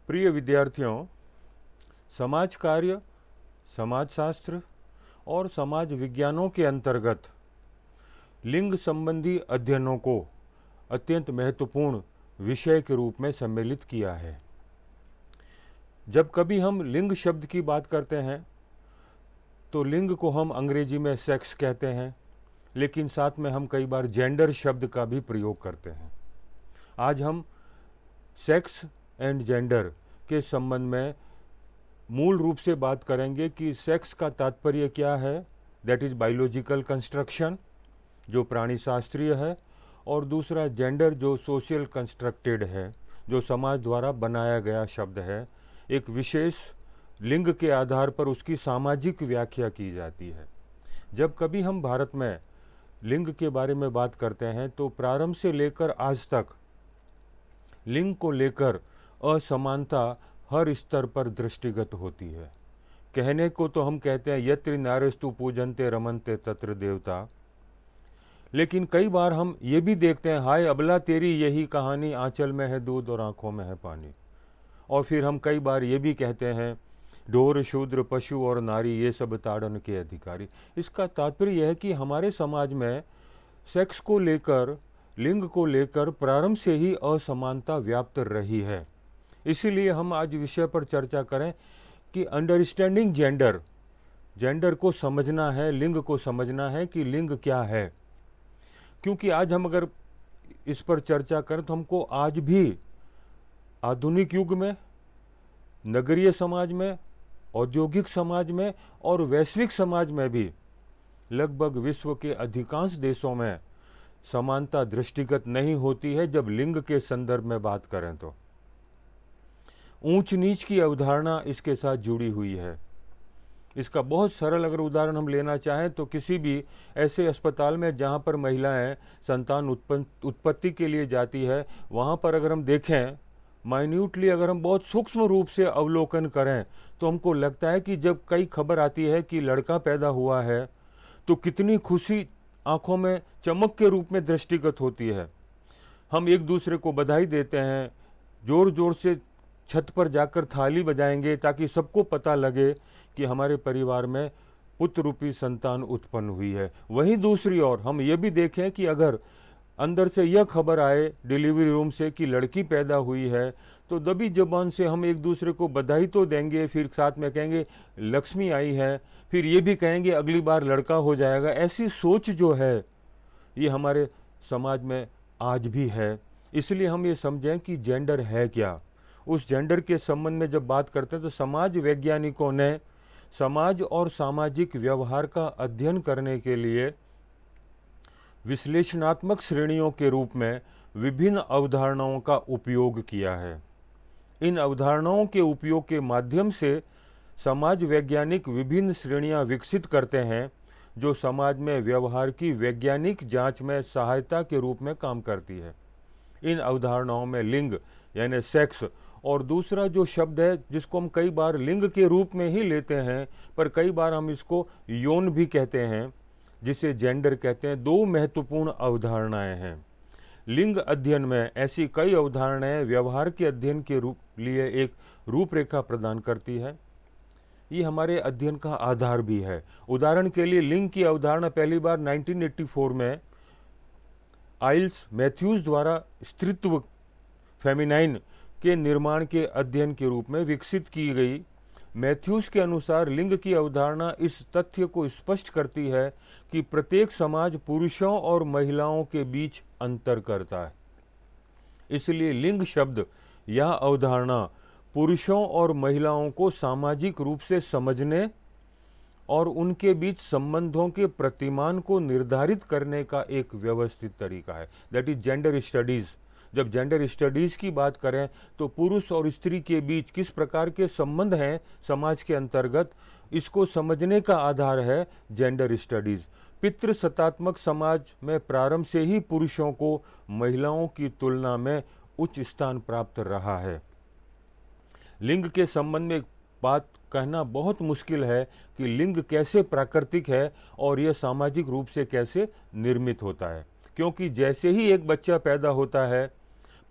प्रिय विद्यार्थियों, समाज कार्य, समाजशास्त्र और समाज विज्ञानों के अंतर्गत लिंग संबंधी अध्ययनों को अत्यंत महत्वपूर्ण विषय के रूप में सम्मिलित किया है। जब कभी हम लिंग शब्द की बात करते हैं तो लिंग को हम अंग्रेजी में सेक्स कहते हैं, लेकिन साथ में हम कई बार जेंडर शब्द का भी प्रयोग करते हैं। आज हम सेक्स एंड जेंडर के संबंध में मूल रूप से बात करेंगे कि सेक्स का तात्पर्य क्या है, दैट इज बायोलॉजिकल कंस्ट्रक्शन जो प्राणी शास्त्रीय है, और दूसरा जेंडर जो सोशल कंस्ट्रक्टेड है, जो समाज द्वारा बनाया गया शब्द है। एक विशेष लिंग के आधार पर उसकी सामाजिक व्याख्या की जाती है। जब कभी हम भारत में लिंग के बारे में बात करते हैं तो प्रारंभ से लेकर आज तक लिंग को लेकर असमानता हर स्तर पर दृष्टिगत होती है। कहने को तो हम कहते हैं यत्र नार्यस्तु पूजन्ते रमन्ते तत्र देवता, लेकिन कई बार हम ये भी देखते हैं हाय अबला तेरी यही कहानी, आंचल में है दूध और आंखों में है पानी। और फिर हम कई बार ये भी कहते हैं ढोर शूद्र पशु और नारी ये सब ताड़न के अधिकारी। इसका तात्पर्य यह है कि हमारे समाज में सेक्स को लेकर, लिंग को लेकर प्रारंभ से ही असमानता व्याप्त रही है। इसीलिए हम आज विषय पर चर्चा करें कि अंडरस्टैंडिंग जेंडर, जेंडर को समझना है, लिंग को समझना है कि लिंग क्या है। क्योंकि आज हम अगर इस पर चर्चा करें तो हमको आज भी आधुनिक युग में, नगरीय समाज में, औद्योगिक समाज में और वैश्विक समाज में भी लगभग विश्व के अधिकांश देशों में समानता दृष्टिगत नहीं होती है। जब लिंग के संदर्भ में बात करें तो ऊंच नीच की अवधारणा इसके साथ जुड़ी हुई है। इसका बहुत सरल अगर उदाहरण हम लेना चाहें तो किसी भी ऐसे अस्पताल में जहां पर महिलाएं संतान उत्पत्ति के लिए जाती है, वहां पर अगर हम देखें माइन्यूटली, अगर हम बहुत सूक्ष्म रूप से अवलोकन करें तो हमको लगता है कि जब कई खबर आती है कि लड़का पैदा हुआ है तो कितनी खुशी आंखों में चमक के रूप में दृष्टिगत होती है। हम एक दूसरे को बधाई देते हैं, जोर जोर से छत पर जाकर थाली बजाएंगे ताकि सबको पता लगे कि हमारे परिवार में पुत्र रूपी संतान उत्पन्न हुई है। वहीं दूसरी ओर हम ये भी देखें कि अगर अंदर से यह खबर आए डिलीवरी रूम से कि लड़की पैदा हुई है तो दबी जबान से हम एक दूसरे को बधाई तो देंगे, फिर साथ में कहेंगे लक्ष्मी आई है, फिर ये भी कहेंगे अगली बार लड़का हो जाएगा। ऐसी सोच जो है ये हमारे समाज में आज भी है। इसलिए हम ये समझें कि जेंडर है क्या। उस जेंडर के संबंध में जब बात करते हैं तो समाज वैज्ञानिकों ने समाज और सामाजिक व्यवहार का अध्ययन करने के लिए विश्लेषणात्मक श्रेणियों के रूप में विभिन्न अवधारणाओं का उपयोग किया है। इन अवधारणाओं के उपयोग के माध्यम से समाज वैज्ञानिक विभिन्न श्रेणियां विकसित करते हैं जो समाज में व्यवहार की वैज्ञानिक जांच में सहायता के रूप में काम करती है। इन अवधारणाओं में लिंग यानी सेक्स और दूसरा जो शब्द है जिसको हम कई बार लिंग के रूप में ही लेते हैं पर कई बार हम इसको यौन भी कहते हैं, जिसे जेंडर कहते हैं, दो महत्वपूर्ण अवधारणाएं हैं। लिंग अध्ययन में ऐसी कई अवधारणाएं व्यवहार के अध्ययन के लिए एक रूपरेखा प्रदान करती है। ये हमारे अध्ययन का आधार भी है। उदाहरण के लिए लिंग की अवधारणा पहली बार 1984 में आइल्स मैथ्यूज द्वारा स्त्रीत्व फेमिनाइन के निर्माण के अध्ययन के रूप में विकसित की गई। मैथ्यूज के अनुसार लिंग की अवधारणा इस तथ्य को स्पष्ट करती है कि प्रत्येक समाज पुरुषों और महिलाओं के बीच अंतर करता है। इसलिए लिंग शब्द या अवधारणा पुरुषों और महिलाओं को सामाजिक रूप से समझने और उनके बीच संबंधों के प्रतिमान को निर्धारित करने का एक व्यवस्थित तरीका है। That is gender studies. जब जेंडर स्टडीज की बात करें तो पुरुष और स्त्री के बीच किस प्रकार के संबंध हैं समाज के अंतर्गत, इसको समझने का आधार है जेंडर स्टडीज। पितृसत्तात्मक समाज में प्रारंभ से ही पुरुषों को महिलाओं की तुलना में उच्च स्थान प्राप्त रहा है। लिंग के संबंध में बात कहना बहुत मुश्किल है कि लिंग कैसे प्राकृतिक है और यह सामाजिक रूप से कैसे निर्मित होता है, क्योंकि जैसे ही एक बच्चा पैदा होता है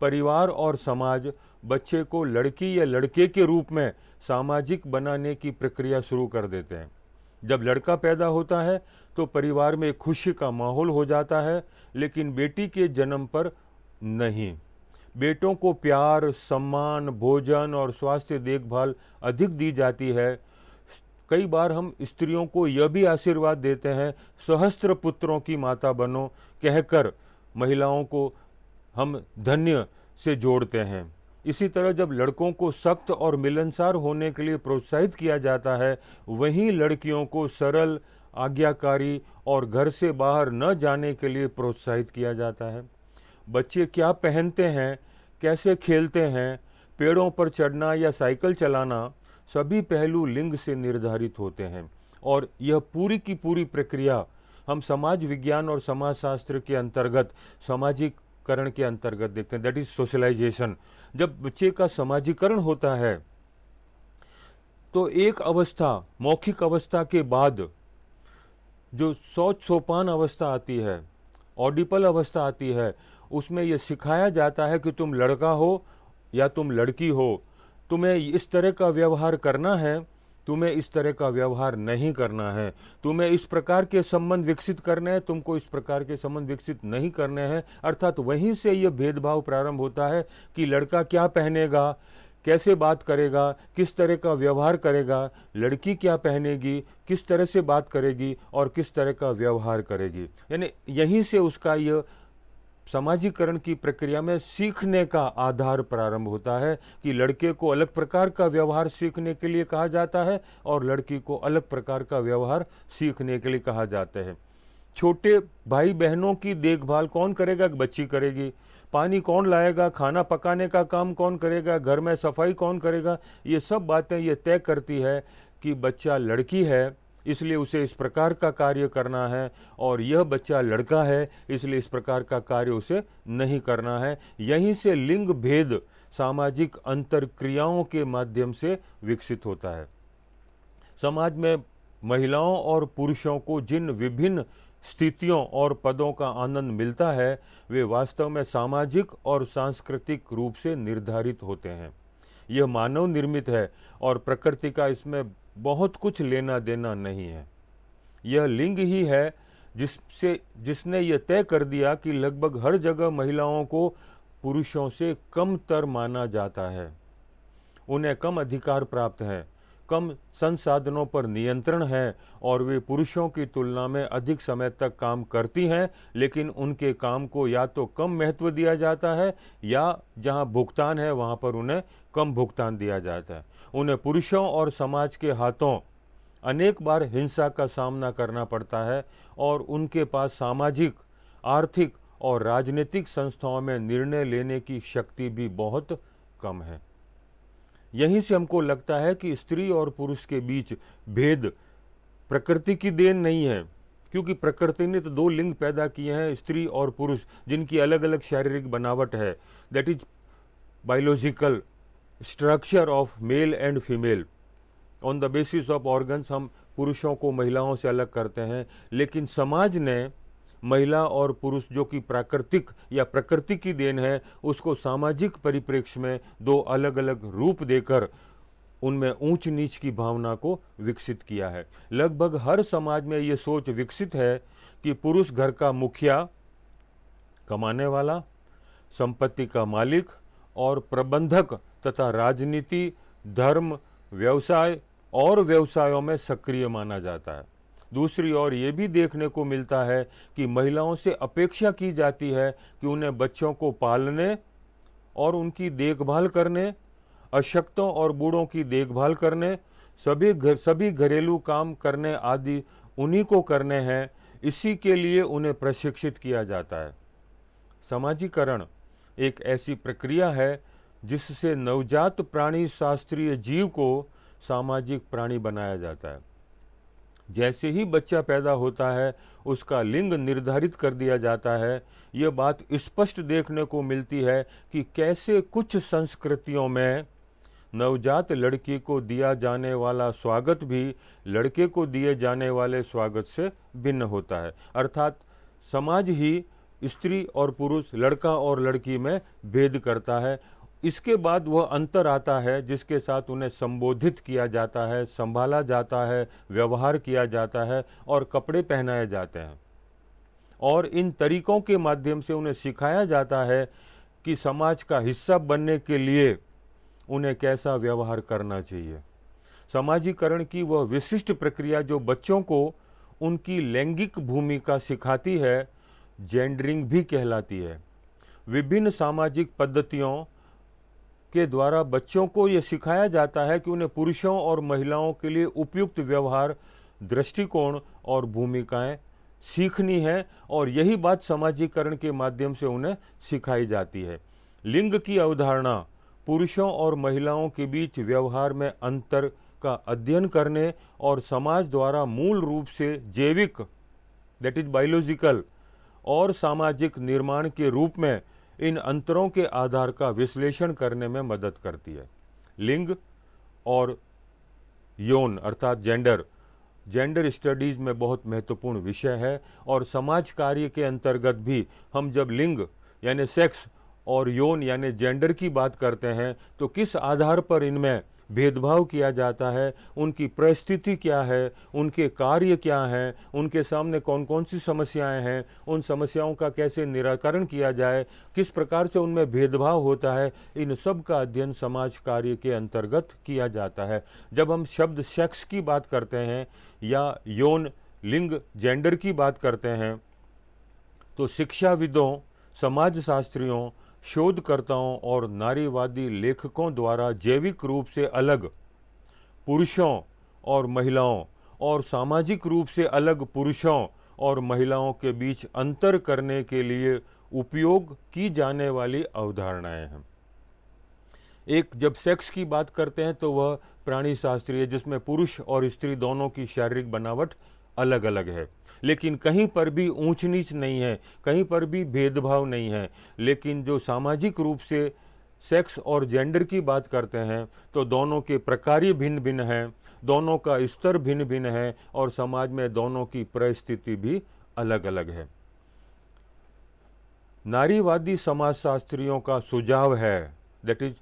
परिवार और समाज बच्चे को लड़की या लड़के के रूप में सामाजिक बनाने की प्रक्रिया शुरू कर देते हैं। जब लड़का पैदा होता है तो परिवार में खुशी का माहौल हो जाता है, लेकिन बेटी के जन्म पर नहीं। बेटों को प्यार, सम्मान, भोजन और स्वास्थ्य देखभाल अधिक दी जाती है। कई बार हम स्त्रियों को यह भी आशीर्वाद देते हैं, सहस्त्र पुत्रों की माता बनो, कहकर महिलाओं को हम धन्य से जोड़ते हैं। इसी तरह जब लड़कों को सख्त और मिलनसार होने के लिए प्रोत्साहित किया जाता है, वहीं लड़कियों को सरल, आज्ञाकारी और घर से बाहर न जाने के लिए प्रोत्साहित किया जाता है। बच्चे क्या पहनते हैं, कैसे खेलते हैं, पेड़ों पर चढ़ना या साइकिल चलाना, सभी पहलू लिंग से निर्धारित होते हैं। और यह पूरी की पूरी प्रक्रिया हम समाज विज्ञान और समाजशास्त्र के अंतर्गत, सामाजिकरण के अंतर्गत देखते हैं, दैट इज सोशलाइजेशन। जब बच्चे का समाजीकरण होता है तो एक अवस्था, मौखिक अवस्था के बाद जो सोपान अवस्था आती है, ऑडिपल अवस्था आती है, उसमें यह सिखाया जाता है कि तुम लड़का हो या तुम लड़की हो, तुम्हें इस तरह का व्यवहार करना है, तुम्हें इस तरह का व्यवहार नहीं करना है, तुम्हें इस प्रकार के संबंध विकसित करने हैं, तुमको इस प्रकार के संबंध विकसित नहीं करने हैं। अर्थात वहीं से यह भेदभाव प्रारंभ होता है कि लड़का क्या पहनेगा, कैसे बात करेगा, किस तरह का व्यवहार करेगा, लड़की क्या पहनेगी, किस तरह से बात करेगी और किस तरह का व्यवहार करेगी। यानी यहीं से उसका यह समाजीकरण की प्रक्रिया में सीखने का आधार प्रारंभ होता है कि लड़के को अलग प्रकार का व्यवहार सीखने के लिए कहा जाता है और लड़की को अलग प्रकार का व्यवहार सीखने के लिए कहा जाता है। छोटे भाई बहनों की देखभाल कौन करेगा? बच्ची करेगी। पानी कौन लाएगा, खाना पकाने का काम कौन करेगा, घर में सफाई कौन करेगा, ये सब बातें ये तय करती है कि बच्चा लड़की है इसलिए उसे इस प्रकार का कार्य करना है, और यह बच्चा लड़का है इसलिए इस प्रकार का कार्य उसे नहीं करना है। यहीं से लिंग भेद सामाजिक अंतरक्रियाओं के माध्यम से विकसित होता है। समाज में महिलाओं और पुरुषों को जिन विभिन्न स्थितियों और पदों का आनंद मिलता है, वे वास्तव में सामाजिक और सांस्कृतिक रूप से निर्धारित होते हैं। यह मानव निर्मित है और प्रकृति का इसमें बहुत कुछ लेना देना नहीं है। यह लिंग ही है जिसने यह तय कर दिया कि लगभग हर जगह महिलाओं को पुरुषों से कमतर माना जाता है। उन्हें कम अधिकार प्राप्त हैं, कम संसाधनों पर नियंत्रण है और वे पुरुषों की तुलना में अधिक समय तक काम करती हैं, लेकिन उनके काम को या तो कम महत्व दिया जाता है या जहां भुगतान है वहां पर उन्हें कम भुगतान दिया जाता है। उन्हें पुरुषों और समाज के हाथों अनेक बार हिंसा का सामना करना पड़ता है और उनके पास सामाजिक, आर्थिक और राजनीतिक संस्थाओं में निर्णय लेने की शक्ति भी बहुत कम है। यहीं से हमको लगता है कि स्त्री और पुरुष के बीच भेद प्रकृति की देन नहीं है, क्योंकि प्रकृति ने तो दो लिंग पैदा किए हैं, स्त्री और पुरुष, जिनकी अलग अलग शारीरिक बनावट है। That is biological structure of male and female. On the basis of organs हम पुरुषों को महिलाओं से अलग करते हैं, लेकिन समाज ने महिला और पुरुष जो कि प्राकृतिक या प्रकृति की देन है, उसको सामाजिक परिप्रेक्ष्य में दो अलग अलग रूप देकर उनमें ऊंच नीच की भावना को विकसित किया है। लगभग हर समाज में ये सोच विकसित है कि पुरुष घर का मुखिया, कमाने वाला, संपत्ति का मालिक और प्रबंधक तथा राजनीति, धर्म, व्यवसाय और व्यवसायों में सक्रिय माना जाता है। दूसरी ओर ये भी देखने को मिलता है कि महिलाओं से अपेक्षा की जाती है कि उन्हें बच्चों को पालने और उनकी देखभाल करने, अशक्तों और बूढ़ों की देखभाल करने, सभी घरेलू काम करने आदि उन्हीं को करने हैं। इसी के लिए उन्हें प्रशिक्षित किया जाता है। समाजीकरण एक ऐसी प्रक्रिया है जिससे नवजात प्राणी शास्त्रीय जीव को सामाजिक प्राणी बनाया जाता है। जैसे ही बच्चा पैदा होता है उसका लिंग निर्धारित कर दिया जाता है। यह बात स्पष्ट देखने को मिलती है कि कैसे कुछ संस्कृतियों में नवजात लड़की को दिया जाने वाला स्वागत भी लड़के को दिए जाने वाले स्वागत से भिन्न होता है। अर्थात समाज ही स्त्री और पुरुष, लड़का और लड़की में भेद करता है। इसके बाद वह अंतर आता है जिसके साथ उन्हें संबोधित किया जाता है, संभाला जाता है, व्यवहार किया जाता है और कपड़े पहनाए जाते हैं। और इन तरीकों के माध्यम से उन्हें सिखाया जाता है कि समाज का हिस्सा बनने के लिए उन्हें कैसा व्यवहार करना चाहिए। समाजीकरण की वह विशिष्ट प्रक्रिया जो बच्चों को उनकी लैंगिक भूमिका सिखाती है, जेंडरिंग भी कहलाती है। विभिन्न सामाजिक पद्धतियों के द्वारा बच्चों को यह सिखाया जाता है कि उन्हें पुरुषों और महिलाओं के लिए उपयुक्त व्यवहार, दृष्टिकोण और भूमिकाएं सीखनी है, और यही बात समाजीकरण के माध्यम से उन्हें सिखाई जाती है। लिंग की अवधारणा पुरुषों और महिलाओं के बीच व्यवहार में अंतर का अध्ययन करने और समाज द्वारा मूल रूप से जैविक, दैट इज बायोलॉजिकल, और सामाजिक निर्माण के रूप में इन अंतरों के आधार का विश्लेषण करने में मदद करती है। लिंग और यौन अर्थात जेंडर स्टडीज में बहुत महत्वपूर्ण विषय है, और समाज कार्य के अंतर्गत भी हम जब लिंग यानी सेक्स और यौन यानी जेंडर की बात करते हैं तो किस आधार पर इनमें भेदभाव किया जाता है, उनकी परिस्थिति क्या है, उनके कार्य क्या हैं, उनके सामने कौन कौन सी समस्याएं हैं, उन समस्याओं का कैसे निराकरण किया जाए, किस प्रकार से उनमें भेदभाव होता है, इन सब का अध्ययन समाज कार्य के अंतर्गत किया जाता है। जब हम शब्द सेक्स की बात करते हैं या यौन लिंग जेंडर की बात करते हैं तो शिक्षाविदों, समाजशास्त्रियों, शोधकर्ताओं और नारीवादी लेखकों द्वारा जैविक रूप से अलग पुरुषों और महिलाओं और सामाजिक रूप से अलग पुरुषों और महिलाओं के बीच अंतर करने के लिए उपयोग की जाने वाली अवधारणाएं हैं। एक जब सेक्स की बात करते हैं तो वह प्राणी शास्त्रीय, जिसमें पुरुष और स्त्री दोनों की शारीरिक बनावट अलग अलग है, लेकिन कहीं पर भी ऊंच नीच नहीं है, कहीं पर भी भेदभाव नहीं है। लेकिन जो सामाजिक रूप से सेक्स और जेंडर की बात करते हैं तो दोनों के प्रकार भिन्न भिन्न हैं, दोनों का स्तर भिन्न भिन्न है और समाज में दोनों की परिस्थिति भी अलग अलग है। नारीवादी समाजशास्त्रियों का सुझाव है, दैट इज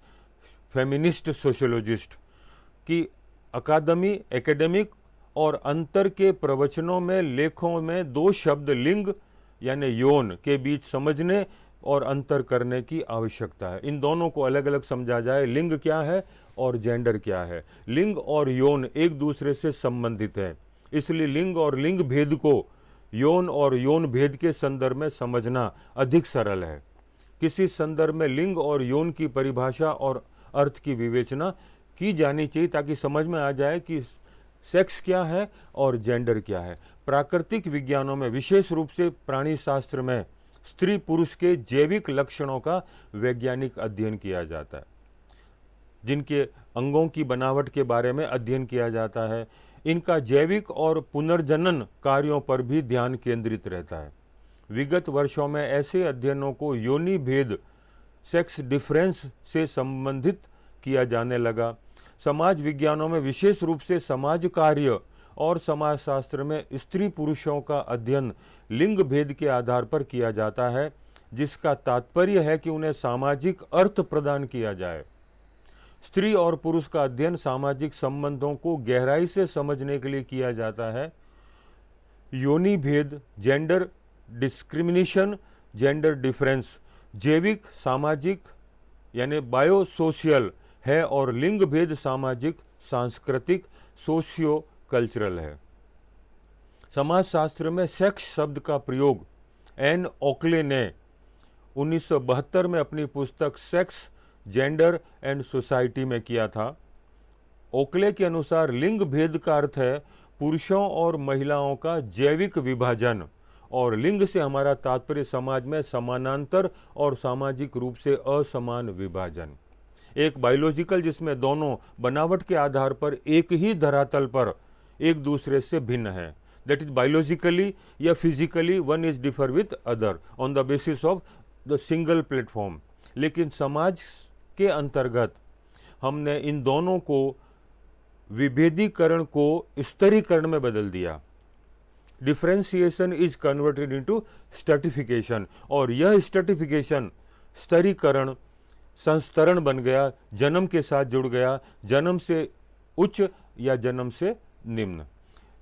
फेमिनिस्ट सोशियोलॉजिस्ट, कि एकेडमिक और अंतर के प्रवचनों में लेखों में दो शब्द लिंग यानी यौन के बीच समझने और अंतर करने की आवश्यकता है। इन दोनों को अलग अलग समझा जाए, लिंग क्या है और जेंडर क्या है। लिंग और यौन एक दूसरे से संबंधित है, इसलिए लिंग और लिंग भेद को यौन और यौन भेद के संदर्भ में समझना अधिक सरल है। किसी संदर्भ में लिंग और यौन की परिभाषा और अर्थ की विवेचना की जानी चाहिए ताकि समझ में आ जाए कि सेक्स क्या है और जेंडर क्या है। प्राकृतिक विज्ञानों में, विशेष रूप से प्राणी शास्त्र में, स्त्री पुरुष के जैविक लक्षणों का वैज्ञानिक अध्ययन किया जाता है, जिनके अंगों की बनावट के बारे में अध्ययन किया जाता है। इनका जैविक और पुनर्जनन कार्यों पर भी ध्यान केंद्रित रहता है। विगत वर्षों में ऐसे अध्ययनों को योनि भेद, सेक्स डिफरेंस से संबंधित किया जाने लगा। समाज विज्ञानों में, विशेष रूप से समाज कार्य और समाजशास्त्र में, स्त्री पुरुषों का अध्ययन लिंग भेद के आधार पर किया जाता है, जिसका तात्पर्य है कि उन्हें सामाजिक अर्थ प्रदान किया जाए। स्त्री और पुरुष का अध्ययन सामाजिक संबंधों को गहराई से समझने के लिए किया जाता है। योनि भेद, जेंडर डिस्क्रिमिनेशन, जेंडर डिफरेंस जैविक, सामाजिक यानी बायोसोशियल है और लिंग भेद सामाजिक, सांस्कृतिक, सोशियो कल्चरल है। समाजशास्त्र में सेक्स शब्द का प्रयोग एन ओकले ने 1972 में अपनी पुस्तक सेक्स, जेंडर एंड सोसाइटी में किया था। ओकले के अनुसार लिंग भेद का अर्थ है पुरुषों और महिलाओं का जैविक विभाजन, और लिंग से हमारा तात्पर्य समाज में समानांतर और सामाजिक रूप से असमान विभाजन। एक बायोलॉजिकल, जिसमें दोनों बनावट के आधार पर एक ही धरातल पर एक दूसरे से भिन्न है, दैट इज बायोलॉजिकली या physically one is differ with other on the basis of the single platform. लेकिन समाज के अंतर्गत हमने इन दोनों को विभेदीकरण को स्तरीकरण में बदल दिया। Differentiation is converted into stratification, और यह स्ट्रैटिफिकेशन, स्तरीकरण संस्तरण बन गया, जन्म के साथ जुड़ गया, जन्म से उच्च या जन्म से निम्न।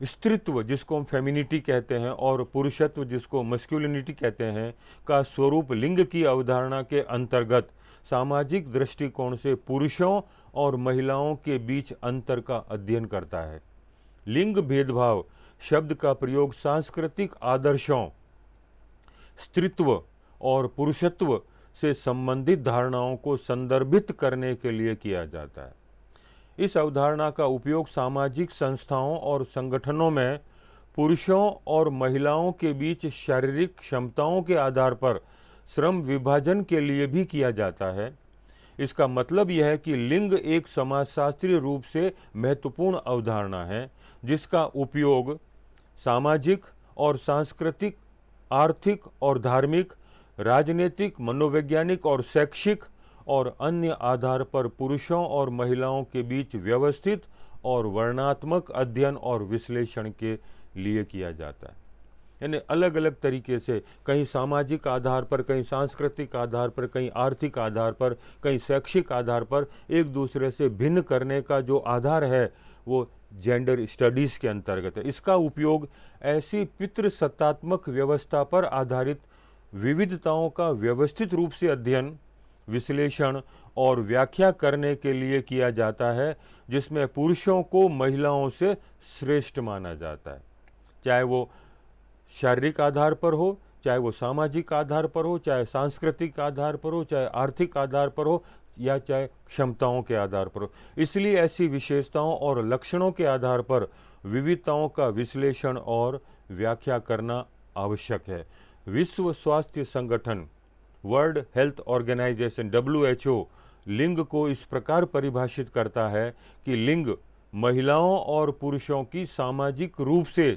स्त्रीत्व जिसको हम फेमिनिटी कहते हैं और पुरुषत्व जिसको मस्कुलिनिटी कहते हैं का स्वरूप लिंग की अवधारणा के अंतर्गत सामाजिक दृष्टिकोण से पुरुषों और महिलाओं के बीच अंतर का अध्ययन करता है। लिंग भेदभाव शब्द का प्रयोग सांस्कृतिक आदर्शों, स्त्रीत्व और पुरुषत्व से संबंधित धारणाओं को संदर्भित करने के लिए किया जाता है। इस अवधारणा का उपयोग सामाजिक संस्थाओं और संगठनों में पुरुषों और महिलाओं के बीच शारीरिक क्षमताओं के आधार पर श्रम विभाजन के लिए भी किया जाता है। इसका मतलब यह है कि लिंग एक समाजशास्त्रीय रूप से महत्वपूर्ण अवधारणा है जिसका उपयोग सामाजिक और सांस्कृतिक, आर्थिक और धार्मिक, राजनीतिक, मनोवैज्ञानिक और शैक्षिक और अन्य आधार पर पुरुषों और महिलाओं के बीच व्यवस्थित और वर्णनात्मक अध्ययन और विश्लेषण के लिए किया जाता है। यानी अलग अलग तरीके से, कहीं सामाजिक आधार पर, कहीं सांस्कृतिक आधार पर, कहीं आर्थिक आधार पर, कहीं शैक्षिक आधार पर एक दूसरे से भिन्न करने का जो आधार है वो जेंडर स्टडीज़ के अंतर्गत है। इसका उपयोग ऐसी पितृसत्तात्मक व्यवस्था पर आधारित विविधताओं का व्यवस्थित रूप से अध्ययन, विश्लेषण और व्याख्या करने के लिए किया जाता है जिसमें पुरुषों को महिलाओं से श्रेष्ठ माना जाता है, चाहे वो शारीरिक आधार पर हो, चाहे वो सामाजिक आधार पर हो, चाहे सांस्कृतिक आधार पर हो, चाहे आर्थिक आधार पर हो या चाहे क्षमताओं के आधार पर हो। इसलिए ऐसी विशेषताओं और लक्षणों के आधार पर विविधताओं का विश्लेषण और व्याख्या करना आवश्यक है। विश्व स्वास्थ्य संगठन वर्ल्ड हेल्थ ऑर्गेनाइजेशन WHO लिंग को इस प्रकार परिभाषित करता है कि लिंग महिलाओं और पुरुषों की सामाजिक रूप से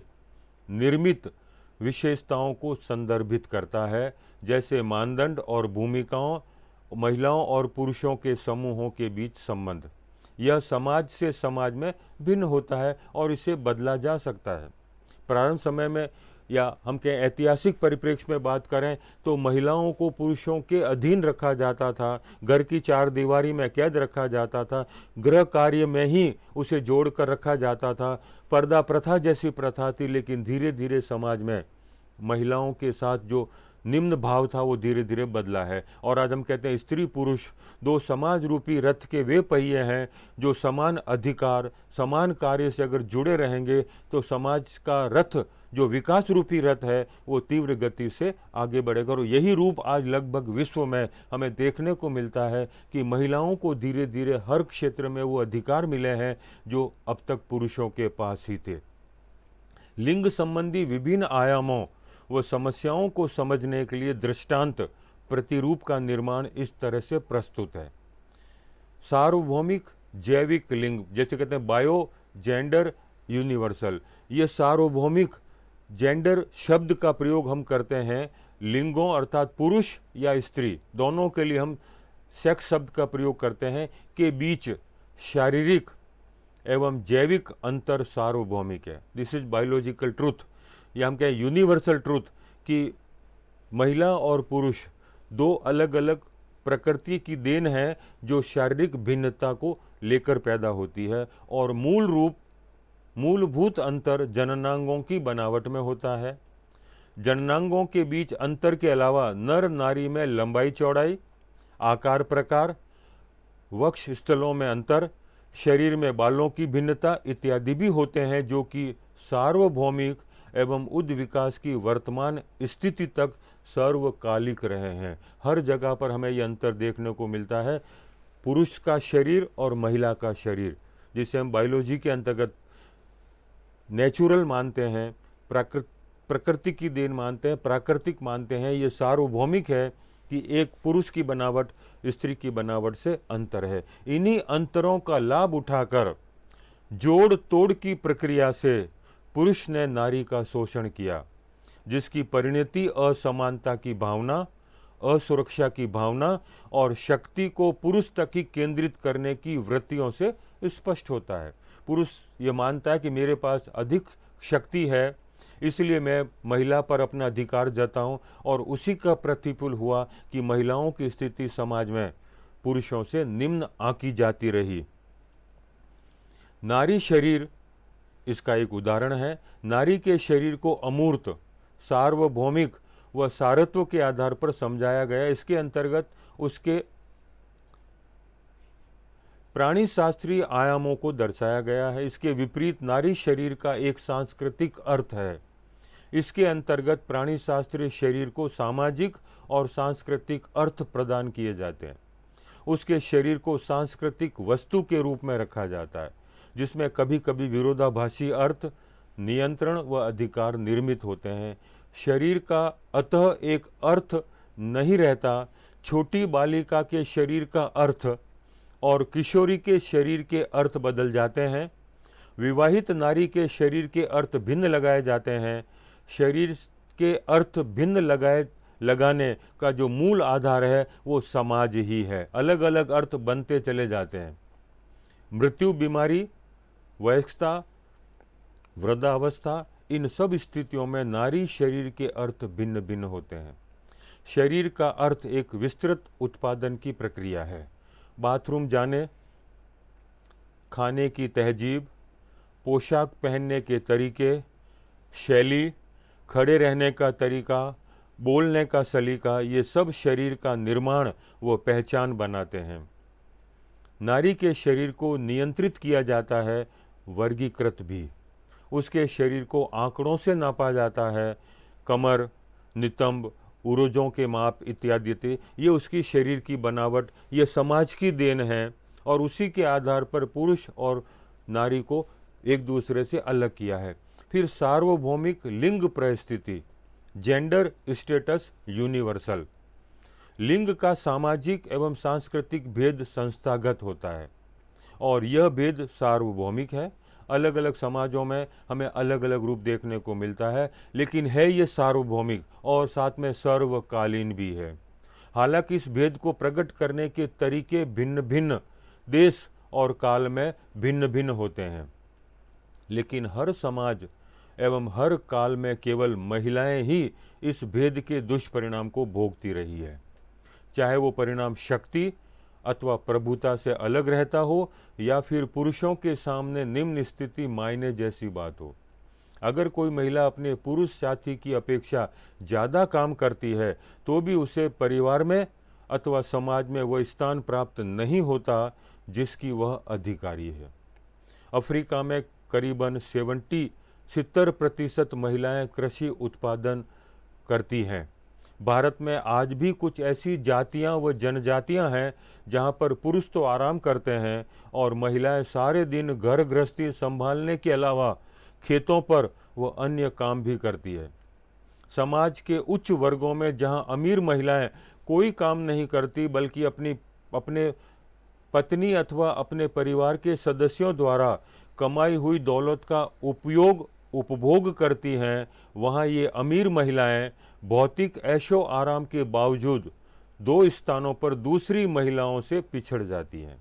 निर्मित विशेषताओं को संदर्भित करता है, जैसे मानदंड और भूमिकाओं, महिलाओं और पुरुषों के समूहों के बीच संबंध। यह समाज से समाज में भिन्न होता है और इसे बदला जा सकता है। प्रारंभ समय में या हम कहें ऐतिहासिक परिप्रेक्ष्य में बात करें तो महिलाओं को पुरुषों के अधीन रखा जाता था, घर की चार दीवारी में कैद रखा जाता था, गृह कार्य में ही उसे जोड़ कर रखा जाता था, पर्दा प्रथा जैसी प्रथा थी। लेकिन धीरे धीरे समाज में महिलाओं के साथ जो निम्न भाव था वो धीरे धीरे बदला है और आज हम कहते हैं स्त्री पुरुष दो समाज रूपी रथ के वे पहिए हैं जो समान अधिकार, समान कार्य से अगर जुड़े रहेंगे तो समाज का रथ, जो विकास रूपी रथ है, वो तीव्र गति से आगे बढ़ेगा। और यही रूप आज लगभग विश्व में हमें देखने को मिलता है कि महिलाओं को धीरे धीरे हर क्षेत्र में वो अधिकार मिले हैं जो अब तक पुरुषों के पास ही थे। लिंग संबंधी विभिन्न आयामों व समस्याओं को समझने के लिए दृष्टांत प्रतिरूप का निर्माण इस तरह से प्रस्तुत है। सार्वभौमिक जैविक लिंग, जैसे कहते हैं बायो जेंडर यूनिवर्सल, ये सार्वभौमिक जेंडर शब्द का प्रयोग हम करते हैं लिंगों अर्थात पुरुष या स्त्री दोनों के लिए हम सेक्स शब्द का प्रयोग करते हैं के बीच शारीरिक एवं जैविक अंतर सार्वभौमिक है। दिस इज बायोलॉजिकल ट्रूथ, या हम कहें यूनिवर्सल ट्रूथ कि महिला और पुरुष दो अलग अलग प्रकृति की देन है जो शारीरिक भिन्नता को लेकर पैदा होती है और मूलभूत अंतर जननांगों की बनावट में होता है। जननांगों के बीच अंतर के अलावा नर नारी में लंबाई चौड़ाई, आकार प्रकार, वक्ष स्थलों में अंतर, शरीर में बालों की भिन्नता इत्यादि भी होते हैं जो कि सार्वभौमिक एवं उच्च विकास की वर्तमान स्थिति तक सर्वकालिक रहे हैं। हर जगह पर हमें यह अंतर देखने को मिलता है, पुरुष का शरीर और महिला का शरीर, जिसे हम बायोलॉजी के अंतर्गत नेचुरल मानते हैं, प्रकृति की देन मानते हैं, प्राकृतिक मानते हैं। ये सार्वभौमिक है कि एक पुरुष की बनावट स्त्री की बनावट से अंतर है। इन्हीं अंतरों का लाभ उठाकर जोड़ तोड़ की प्रक्रिया से पुरुष ने नारी का शोषण किया, जिसकी परिणति असमानता की भावना, असुरक्षा की भावना और शक्ति को पुरुष तक ही केंद्रित करने की वृत्तियों से स्पष्ट होता है। पुरुष ये मानता है कि मेरे पास अधिक शक्ति है, इसलिए मैं महिला पर अपना अधिकार जताऊं, और उसी का प्रतिफल हुआ कि महिलाओं की स्थिति समाज में पुरुषों से निम्न आंकी जाती रही। नारी शरीर इसका एक उदाहरण है। नारी के शरीर को अमूर्त, सार्वभौमिक व सारत्व के आधार पर समझाया गया। इसके अंतर्गत उसके प्राणी शास्त्रीय आयामों को दर्शाया गया है। इसके विपरीत नारी शरीर का एक सांस्कृतिक अर्थ है। इसके अंतर्गत प्राणी शास्त्रीय शरीर को सामाजिक और सांस्कृतिक अर्थ प्रदान किए जाते हैं। उसके शरीर को सांस्कृतिक वस्तु के रूप में रखा जाता है, जिसमें कभी कभी विरोधाभासी अर्थ, नियंत्रण व अधिकार निर्मित होते हैं। शरीर का अतः एक अर्थ नहीं रहता। छोटी बालिका के शरीर का अर्थ और किशोरी के शरीर के अर्थ बदल जाते हैं। विवाहित नारी के शरीर के अर्थ भिन्न लगाए जाते हैं। शरीर के अर्थ भिन्न लगाने का जो मूल आधार है वो समाज ही है। अलग अलग अर्थ बनते चले जाते हैं। मृत्यु, बीमारी, वयस्कता, वृद्धावस्था, इन सब स्थितियों में नारी शरीर के अर्थ भिन्न भिन्न होते हैं। शरीर का अर्थ एक विस्तृत उत्पादन की प्रक्रिया है। बाथरूम जाने, खाने की तहजीब, पोशाक पहनने के तरीके, शैली, खड़े रहने का तरीका, बोलने का सलीका, ये सब शरीर का निर्माण व पहचान बनाते हैं। नारी के शरीर को नियंत्रित किया जाता है, वर्गीकृत भी। उसके शरीर को आंकड़ों से नापा जाता है। कमर, नितंब, उरोजों के माप इत्यादि, ये उसकी शरीर की बनावट, ये समाज की देन है और उसी के आधार पर पुरुष और नारी को एक दूसरे से अलग किया है। फिर सार्वभौमिक लिंग परिस्थिति, जेंडर स्टेटस यूनिवर्सल। लिंग का सामाजिक एवं सांस्कृतिक भेद संस्थागत होता है और यह भेद सार्वभौमिक है। अलग अलग समाजों में हमें अलग अलग रूप देखने को मिलता है, लेकिन है ये सार्वभौमिक और साथ में सर्वकालीन भी है। हालांकि इस भेद को प्रकट करने के तरीके भिन्न भिन्न देश और काल में भिन्न भिन्न होते हैं, लेकिन हर समाज एवं हर काल में केवल महिलाएं ही इस भेद के दुष्परिणाम को भोगती रही है। चाहे वो परिणाम शक्ति अथवा प्रभुता से अलग रहता हो या फिर पुरुषों के सामने निम्न स्थिति मायने जैसी बात हो। अगर कोई महिला अपने पुरुष साथी की अपेक्षा ज़्यादा काम करती है तो भी उसे परिवार में अथवा समाज में वह स्थान प्राप्त नहीं होता जिसकी वह अधिकारी है। अफ्रीका में करीबन 70% महिलाएं कृषि उत्पादन करती हैं। भारत में आज भी कुछ ऐसी जातियां व जनजातियां हैं जहां पर पुरुष तो आराम करते हैं और महिलाएं सारे दिन घर गृहस्थी संभालने के अलावा खेतों पर वो अन्य काम भी करती है। समाज के उच्च वर्गों में जहां अमीर महिलाएं कोई काम नहीं करती बल्कि अपने पत्नी अथवा अपने परिवार के सदस्यों द्वारा कमाई हुई दौलत का उपभोग करती हैं, वहाँ ये अमीर महिलाएं भौतिक ऐशो आराम के बावजूद 2 स्थानों पर दूसरी महिलाओं से पिछड़ जाती हैं।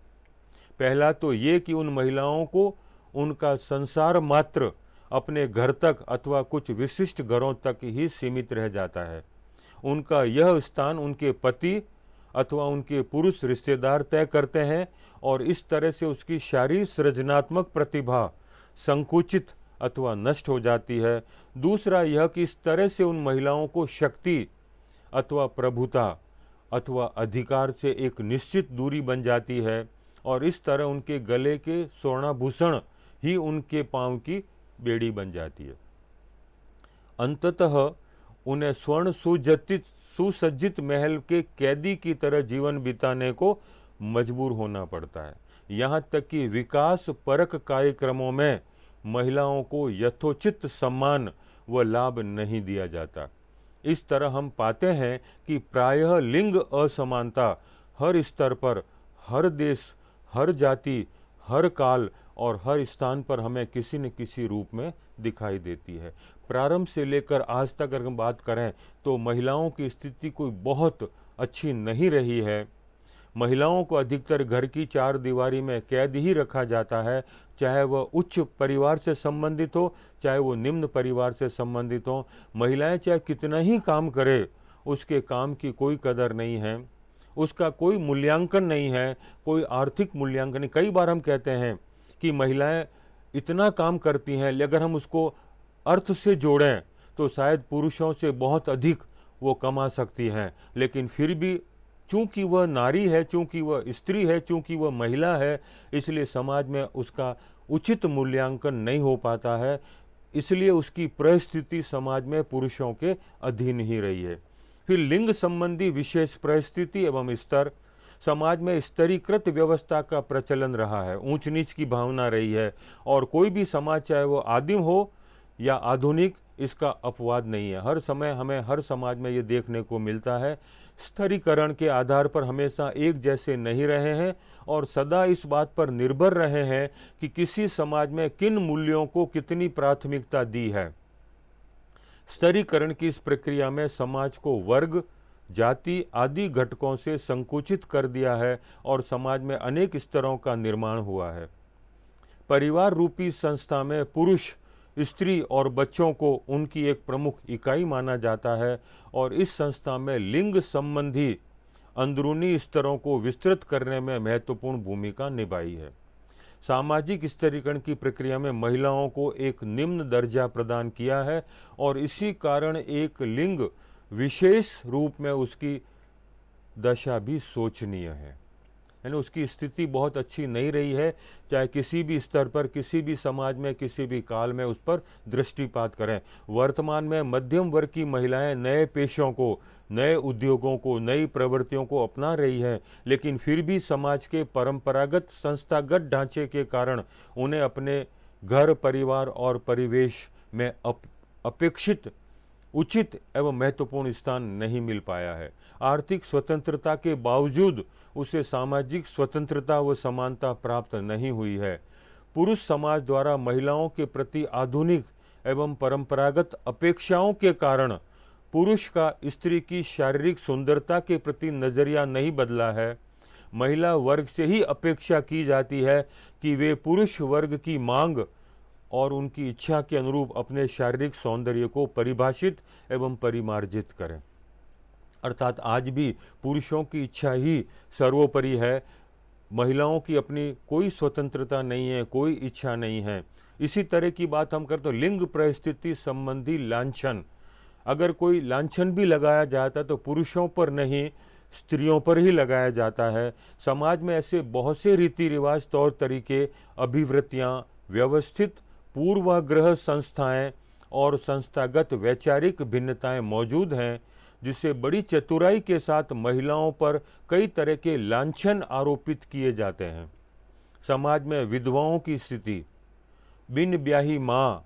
पहला तो ये कि उन महिलाओं को उनका संसार मात्र अपने घर तक अथवा कुछ विशिष्ट घरों तक ही सीमित रह जाता है। उनका यह स्थान उनके पति अथवा उनके पुरुष रिश्तेदार तय करते हैं और इस तरह से उसकी शारीरिक सृजनात्मक प्रतिभा संकुचित अथवा नष्ट हो जाती है। दूसरा यह कि इस तरह से उन महिलाओं को शक्ति अथवा प्रभुता अथवा अधिकार से एक निश्चित दूरी बन जाती है और इस तरह उनके गले के स्वर्णाभूषण ही उनके पांव की बेड़ी बन जाती है। अंततः उन्हें स्वर्ण सुसज्जित महल के कैदी की तरह जीवन बिताने को मजबूर होना पड़ता है। यहाँ तक कि विकास परक कार्यक्रमों में महिलाओं को यथोचित सम्मान व लाभ नहीं दिया जाता। इस तरह हम पाते हैं कि प्रायः लिंग असमानता हर स्तर पर, हर देश, हर जाति, हर काल और हर स्थान पर हमें किसी न किसी रूप में दिखाई देती है। प्रारंभ से लेकर आज तक अगर हम बात करें तो महिलाओं की स्थिति कोई बहुत अच्छी नहीं रही है। महिलाओं को अधिकतर घर की 4 दीवारी में कैद ही रखा जाता है, चाहे वह उच्च परिवार से संबंधित हो चाहे वो निम्न परिवार से संबंधित हो। महिलाएं चाहे कितना ही काम करे उसके काम की कोई कदर नहीं है उसका कोई मूल्यांकन नहीं है, कोई आर्थिक मूल्यांकन नहीं। कई बार हम कहते हैं कि महिलाएं इतना काम करती हैं, अगर हम उसको अर्थ से जोड़ें तो शायद पुरुषों से बहुत अधिक वो कमा सकती हैं, लेकिन फिर भी चूंकि वह नारी है, चूंकि वह स्त्री है, चूंकि वह महिला है, इसलिए समाज में उसका उचित मूल्यांकन नहीं हो पाता है। इसलिए उसकी परिस्थिति समाज में पुरुषों के अधीन ही रही है। फिर लिंग संबंधी विशेष परिस्थिति एवं स्तर, समाज में स्तरीकृत व्यवस्था का प्रचलन रहा है, ऊंच नीच की भावना रही है, और कोई भी समाज चाहे वो आदिम हो या आधुनिक, इसका अपवाद नहीं है। हर समय हमें हर समाज में ये देखने को मिलता है, स्तरीकरण के आधार पर हमेशा एक जैसे नहीं रहे हैं और सदा इस बात पर निर्भर रहे हैं कि किसी समाज में किन मूल्यों को कितनी प्राथमिकता दी है। स्तरीकरण की इस प्रक्रिया में समाज को वर्ग, जाति आदि घटकों से संकुचित कर दिया है और समाज में अनेक स्तरों का निर्माण हुआ है। परिवार रूपी संस्था में पुरुष, स्त्री और बच्चों को उनकी एक प्रमुख इकाई माना जाता है और इस संस्था में लिंग संबंधी अंदरूनी स्तरों को विस्तृत करने में महत्वपूर्ण भूमिका निभाई है। सामाजिक स्तरीकरण की प्रक्रिया में महिलाओं को एक निम्न दर्जा प्रदान किया है और इसी कारण एक लिंग विशेष रूप में उसकी दशा भी शोचनीय है, यानी उसकी स्थिति बहुत अच्छी नहीं रही है। चाहे किसी भी स्तर पर, किसी भी समाज में, किसी भी काल में उस पर दृष्टिपात करें। वर्तमान में मध्यम वर्ग की महिलाएं नए पेशों को, नए उद्योगों को, नई प्रवृत्तियों को अपना रही हैं, लेकिन फिर भी समाज के परंपरागत संस्थागत ढांचे के कारण उन्हें अपने घर, परिवार और परिवेश में अपेक्षित उचित एवं महत्वपूर्ण स्थान नहीं मिल पाया है। आर्थिक स्वतंत्रता के बावजूद उसे सामाजिक स्वतंत्रता व समानता प्राप्त नहीं हुई है। पुरुष समाज द्वारा महिलाओं के प्रति आधुनिक एवं परंपरागत अपेक्षाओं के कारण पुरुष का स्त्री की शारीरिक सुंदरता के प्रति नजरिया नहीं बदला है। महिला वर्ग से ही अपेक्षा की जाती है कि वे पुरुष वर्ग की मांग और उनकी इच्छा के अनुरूप अपने शारीरिक सौंदर्य को परिभाषित एवं परिमार्जित करें। अर्थात आज भी पुरुषों की इच्छा ही सर्वोपरि है, महिलाओं की अपनी कोई स्वतंत्रता नहीं है, कोई इच्छा नहीं है। इसी तरह की बात हम करते तो लिंग परिस्थिति संबंधी लांछन, अगर कोई लांछन भी लगाया जाता तो पुरुषों पर नहीं, स्त्रियों पर ही लगाया जाता है। समाज में ऐसे बहुत से रीति रिवाज, तौर तरीके, अभिवृत्तियां, व्यवस्थित पूर्वाग्रह संस्थाएं और संस्थागत वैचारिक भिन्नताएं मौजूद हैं, जिससे बड़ी चतुराई के साथ महिलाओं पर कई तरह के लांछन आरोपित किए जाते हैं। समाज में विधवाओं की स्थिति, बिन ब्याही माँ,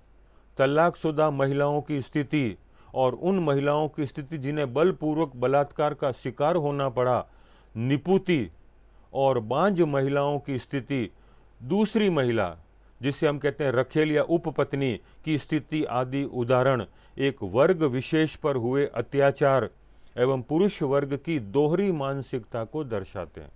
तलाकशुदा महिलाओं की स्थिति और उन महिलाओं की स्थिति जिन्हें बलपूर्वक बलात्कार का शिकार होना पड़ा, निपुति और बांझ महिलाओं की स्थिति, दूसरी महिला जिसे हम कहते हैं रखेल या उपपत्नी की स्थिति आदि उदाहरण एक वर्ग विशेष पर हुए अत्याचार एवं पुरुष वर्ग की दोहरी मानसिकता को दर्शाते हैं।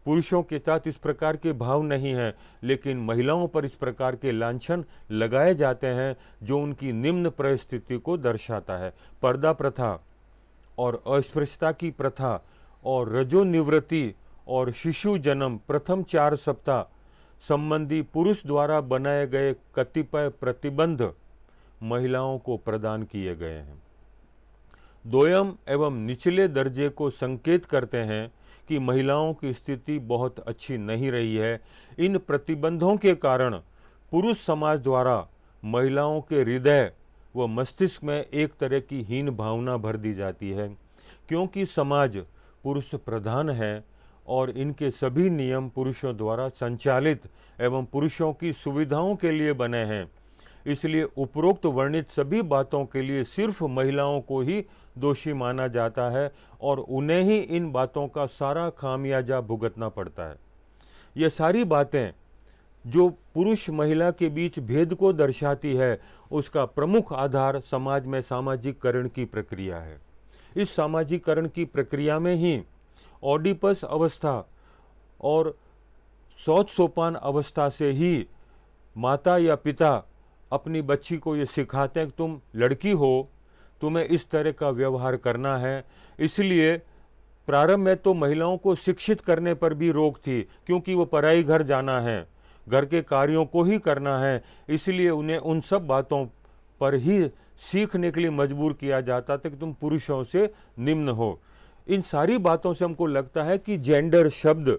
पुरुषों के साथ इस प्रकार के भाव नहीं हैं, लेकिन महिलाओं पर इस प्रकार के लांछन लगाए जाते हैं जो उनकी निम्न परिस्थिति को दर्शाता है। पर्दा प्रथा और अस्पृश्यता की प्रथा और रजोनिवृत्ति और शिशु जन्म प्रथम 4 सप्ताह संबंधी पुरुष द्वारा बनाए गए कतिपय प्रतिबंध महिलाओं को प्रदान किए गए हैं। दोयम एवं निचले दर्जे को संकेत करते हैं कि महिलाओं की स्थिति बहुत अच्छी नहीं रही है। इन प्रतिबंधों के कारण पुरुष समाज द्वारा महिलाओं के हृदय व मस्तिष्क में एक तरह की हीन भावना भर दी जाती है। क्योंकि समाज पुरुष प्रधान है और इनके सभी नियम पुरुषों द्वारा संचालित एवं पुरुषों की सुविधाओं के लिए बने हैं, इसलिए उपरोक्त वर्णित सभी बातों के लिए सिर्फ महिलाओं को ही दोषी माना जाता है और उन्हें ही इन बातों का सारा खामियाजा भुगतना पड़ता है। ये सारी बातें जो पुरुष महिला के बीच भेद को दर्शाती है, उसका प्रमुख आधार समाज में सामाजिकरण की प्रक्रिया है। इस सामाजिकरण की प्रक्रिया में ही ओडिपस अवस्था और शौच सोपान अवस्था से ही माता या पिता अपनी बच्ची को ये सिखाते हैं कि तुम लड़की हो, तुम्हें इस तरह का व्यवहार करना है, इसलिए प्रारंभ में तो महिलाओं को शिक्षित करने पर भी रोक थी, क्योंकि वो पराई घर जाना है, घर के कार्यों को ही करना है, इसलिए उन्हें उन सब बातों पर ही सीखने के लिए मजबूर किया जाता था कि तुम पुरुषों से निम्न हो। इन सारी बातों से हमको लगता है कि जेंडर शब्द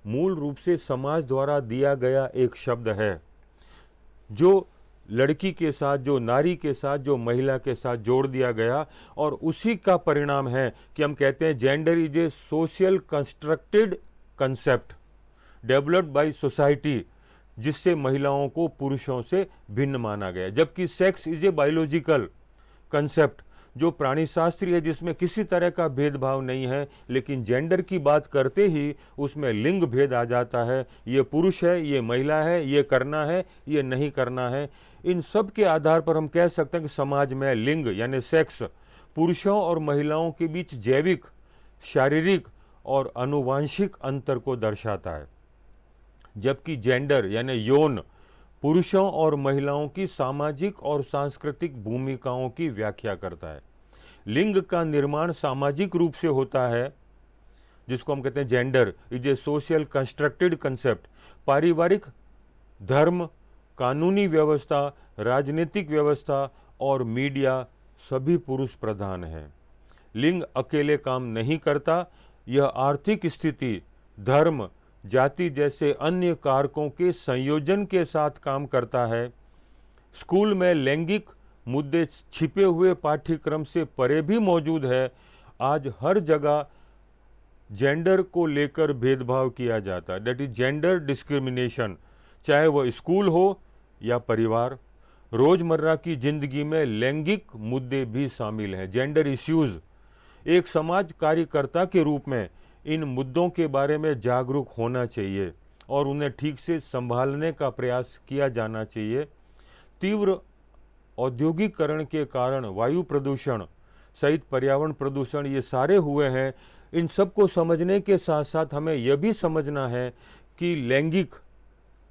मूल रूप से समाज द्वारा दिया गया एक शब्द है, जो लड़की के साथ, जो नारी के साथ, जो महिला के साथ जोड़ दिया गया, और उसी का परिणाम है कि हम कहते हैं gender is a social constructed concept developed by society, जिससे महिलाओं को पुरुषों से भिन्न माना गया। जबकि sex is a biological concept, जो प्राणी शास्त्रीय है, जिसमें किसी तरह का भेदभाव नहीं है, लेकिन जेंडर की बात करते ही उसमें लिंग भेद आ जाता है। ये पुरुष है, ये महिला है, ये करना है, ये नहीं करना है। इन सब के आधार पर हम कह सकते हैं कि समाज में लिंग यानी सेक्स पुरुषों और महिलाओं के बीच जैविक, शारीरिक और आनुवांशिक अंतर को दर्शाता है, जबकि जेंडर यानी यौन पुरुषों और महिलाओं की सामाजिक और सांस्कृतिक भूमिकाओं की व्याख्या करता है। लिंग का निर्माण सामाजिक रूप से होता है, जिसको हम कहते हैं gender is a social constructed concept. पारिवारिक, धर्म, कानूनी व्यवस्था, राजनीतिक व्यवस्था और मीडिया सभी पुरुष प्रधान है। लिंग अकेले काम नहीं करता, यह आर्थिक स्थिति, धर्म, जाति जैसे अन्य कारकों के संयोजन के साथ काम करता है। स्कूल में लैंगिक मुद्दे छिपे हुए पाठ्यक्रम से परे भी मौजूद है। आज हर जगह जेंडर को लेकर भेदभाव किया जाता है, दैट इज जेंडर डिस्क्रिमिनेशन, चाहे वह स्कूल हो या परिवार। रोजमर्रा की जिंदगी में लैंगिक मुद्दे भी शामिल हैं, जेंडर इश्यूज। एक समाज कार्यकर्ता के रूप में इन मुद्दों के बारे में जागरूक होना चाहिए और उन्हें ठीक से संभालने का प्रयास किया जाना चाहिए। तीव्र औद्योगिकरण के कारण वायु प्रदूषण सहित पर्यावरण प्रदूषण ये सारे हुए हैं। इन सब को समझने के साथ साथ हमें यह भी समझना है कि लैंगिक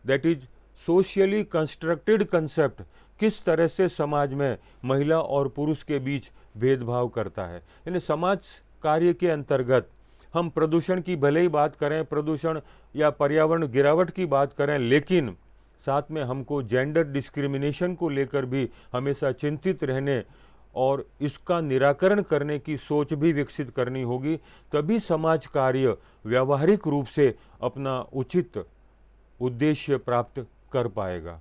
that is socially constructed concept किस तरह से समाज में महिला और पुरुष के बीच भेदभाव करता है। यानी समाज कार्य के अंतर्गत हम प्रदूषण की भले ही बात करें, प्रदूषण या पर्यावरण गिरावट की बात करें, लेकिन साथ में हमको जेंडर डिस्क्रिमिनेशन को लेकर भी हमेशा चिंतित रहने और इसका निराकरण करने की सोच भी विकसित करनी होगी। तभी समाज कार्य व्यावहारिक रूप से अपना उचित उद्देश्य प्राप्त कर पाएगा।